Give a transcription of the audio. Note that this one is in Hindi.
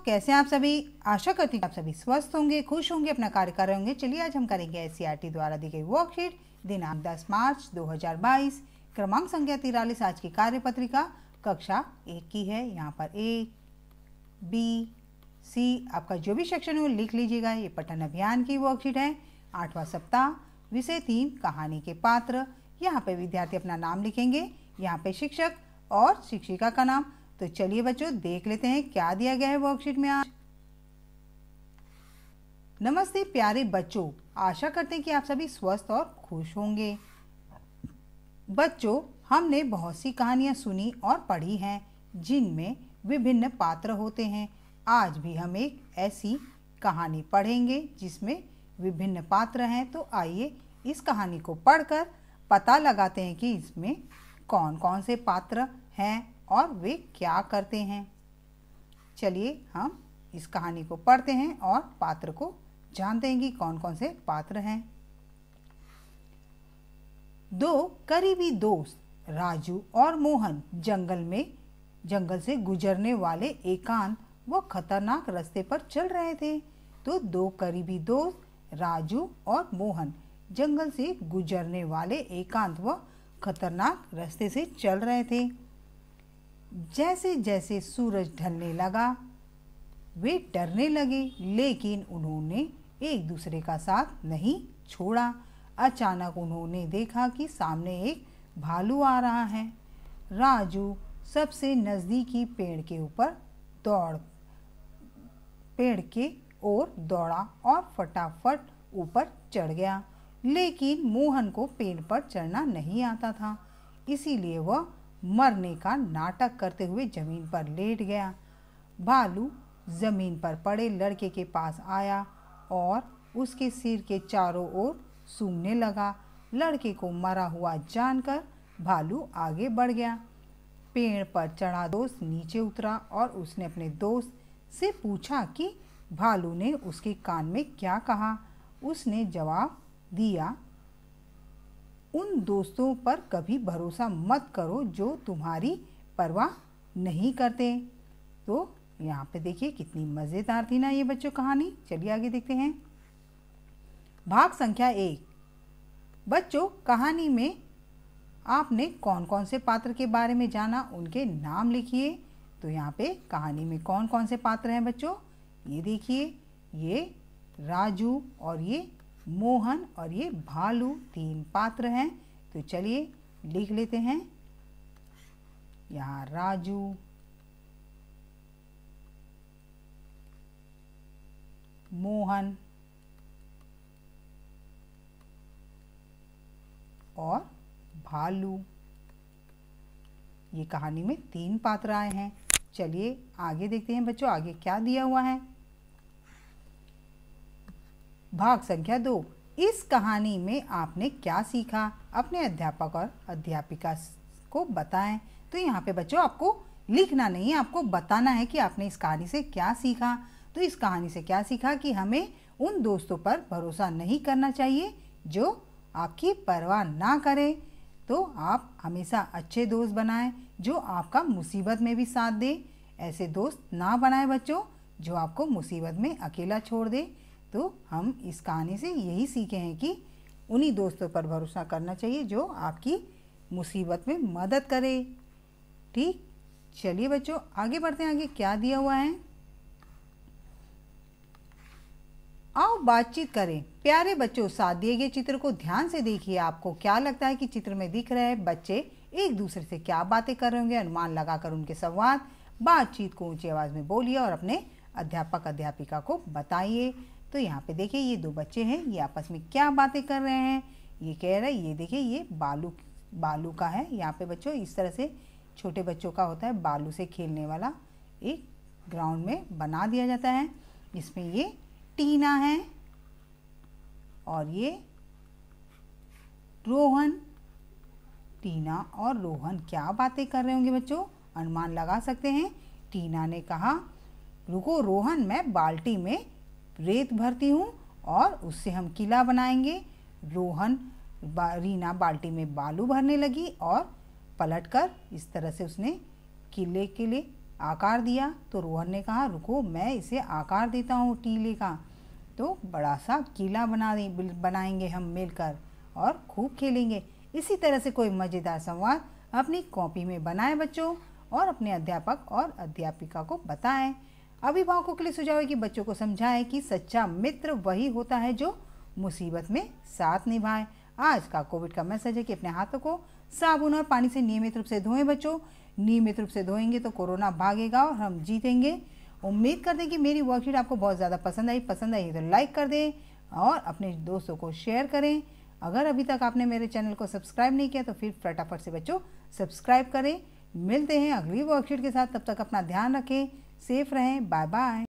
कैसे हैं आप सभी। आशा करती हूँ आप सभी स्वस्थ होंगे, खुश होंगे, अपना कार्य कर रहे होंगे। चलिए आज हम करेंगे एससीईआरटी द्वारा दी गई वर्कशीट दिनांक 10 मार्च 2022 क्रमांक संख्या 43 आज की कार्यपत्रिका कक्षा 1 की है। यहाँ पर ए बी सी आपका जो भी सेक्शन है वो लिख लीजिएगा। ये पठन अभियान की वर्कशीट है। 8वां सप्ताह, विषय 3 कहानी के पात्र। यहाँ पे विद्यार्थी अपना नाम लिखेंगे, यहाँ पे शिक्षक और शिक्षिका का नाम। तो चलिए बच्चों देख लेते हैं क्या दिया गया है वर्कशीट में आज। नमस्ते प्यारे बच्चों, आशा करते हैं कि आप सभी स्वस्थ और खुश होंगे। बच्चों, हमने बहुत सी कहानियां सुनी और पढ़ी हैं जिनमें विभिन्न पात्र होते हैं। आज भी हम एक ऐसी कहानी पढ़ेंगे जिसमें विभिन्न पात्र हैं। तो आइए इस कहानी को पढ़कर पता लगाते हैं कि इसमें कौन कौन से पात्र हैं और वे क्या करते हैं। चलिए हम इस कहानी को पढ़ते हैं और पात्र को जानते हैं कि कौन कौन से पात्र हैं। दो करीबी दोस्त राजू और मोहन जंगल से गुजरने वाले एकांत व खतरनाक रास्ते पर चल रहे थे। तो दो करीबी दोस्त राजू और मोहन जंगल से गुजरने वाले एकांत व खतरनाक रास्ते से चल रहे थे। जैसे जैसे सूरज ढलने लगा वे डरने लगे, लेकिन उन्होंने एक दूसरे का साथ नहीं छोड़ा। अचानक उन्होंने देखा कि सामने एक भालू आ रहा है। राजू सबसे नज़दीकी पेड़ के ओर दौड़ा और फटाफट ऊपर चढ़ गया, लेकिन मोहन को पेड़ पर चढ़ना नहीं आता था, इसीलिए वह मरने का नाटक करते हुए जमीन पर लेट गया। भालू जमीन पर पड़े लड़के के पास आया और उसके सिर के चारों ओर सूंघने लगा। लड़के को मरा हुआ जानकर भालू आगे बढ़ गया। पेड़ पर चढ़ा दोस्त नीचे उतरा और उसने अपने दोस्त से पूछा कि भालू ने उसके कान में क्या कहा। उसने जवाब दिया, उन दोस्तों पर कभी भरोसा मत करो जो तुम्हारी परवाह नहीं करते। तो यहाँ पे देखिए कितनी मज़ेदार थी ना ये बच्चों कहानी। चलिए आगे देखते हैं। भाग संख्या 1। बच्चों, कहानी में आपने कौन कौन से पात्र के बारे में जाना, उनके नाम लिखिए। तो यहाँ पे कहानी में कौन कौन से पात्र हैं बच्चों, ये देखिए। ये राजू और ये मोहन और ये भालू 3 पात्र हैं। तो चलिए लिख लेते हैं। यहाँ राजू, मोहन और भालू, ये कहानी में 3 पात्र आए हैं। चलिए आगे देखते हैं बच्चों आगे क्या दिया हुआ है। भाग संख्या 2। इस कहानी में आपने क्या सीखा, अपने अध्यापक और अध्यापिका को बताएं। तो यहाँ पे बच्चों आपको लिखना नहीं है, आपको बताना है कि आपने इस कहानी से क्या सीखा। तो इस कहानी से क्या सीखा कि हमें उन दोस्तों पर भरोसा नहीं करना चाहिए जो आपकी परवाह ना करें। तो आप हमेशा अच्छे दोस्त बनाएं जो आपका मुसीबत में भी साथ दे। ऐसे दोस्त ना बनाएं बच्चों जो आपको मुसीबत में अकेला छोड़ दे। तो हम इस कहानी से यही सीखे हैं कि उन्हीं दोस्तों पर भरोसा करना चाहिए जो आपकी मुसीबत में मदद करे। ठीक, चलिए बच्चों आगे बढ़ते हैं। आगे क्या दिया हुआ है, आओ बातचीत करें। प्यारे बच्चों, साथ दिए गए चित्र को ध्यान से देखिए। आपको क्या लगता है कि चित्र में दिख रहे हैं बच्चे एक दूसरे से क्या बातें कर रहे होंगे। अनुमान लगाकर उनके संवाद बातचीत को ऊंची आवाज में बोलिए और अपने अध्यापक अध्यापिका को बताइए। तो यहाँ पे देखिए ये 2 बच्चे हैं, ये आपस में क्या बातें कर रहे हैं। ये कह रहे हैं, ये देखिए ये बालू का है। यहाँ पे बच्चों इस तरह से छोटे बच्चों का होता है बालू से खेलने वाला, एक ग्राउंड में बना दिया जाता है। इसमें ये टीना है और ये रोहन। टीना और रोहन क्या बातें कर रहे होंगे बच्चों, अनुमान लगा सकते हैं। टीना ने कहा, रुको रोहन, मैं बाल्टी में रेत भरती हूँ और उससे हम किला बनाएंगे। रीना बाल्टी में बालू भरने लगी और पलटकर इस तरह से उसने किले के लिए आकार दिया। तो रोहन ने कहा, रुको मैं इसे आकार देता हूँ टीले का। तो बड़ा सा किला बनाएंगे हम मिलकर और खूब खेलेंगे। इसी तरह से कोई मज़ेदार संवाद अपनी कॉपी में बनाएं बच्चों, और अपने अध्यापक और अध्यापिका को बताएं। अभिभावकों के लिए सुझाव है कि बच्चों को समझाएं कि सच्चा मित्र वही होता है जो मुसीबत में साथ निभाए। आज का कोविड का मैसेज है कि अपने हाथों को साबुन और पानी से नियमित रूप से धोएं बच्चों। नियमित रूप से धोएंगे तो कोरोना भागेगा और हम जीतेंगे। उम्मीद करते हैं कि मेरी वर्कशीट आपको बहुत ज़्यादा पसंद आई तो लाइक कर दें और अपने दोस्तों को शेयर करें। अगर अभी तक आपने मेरे चैनल को सब्सक्राइब नहीं किया तो फिर फटाफट से बच्चों सब्सक्राइब करें। मिलते हैं अगली वर्कशीट के साथ, तब तक अपना ध्यान रखें, सेफ रहें, बाय बाय।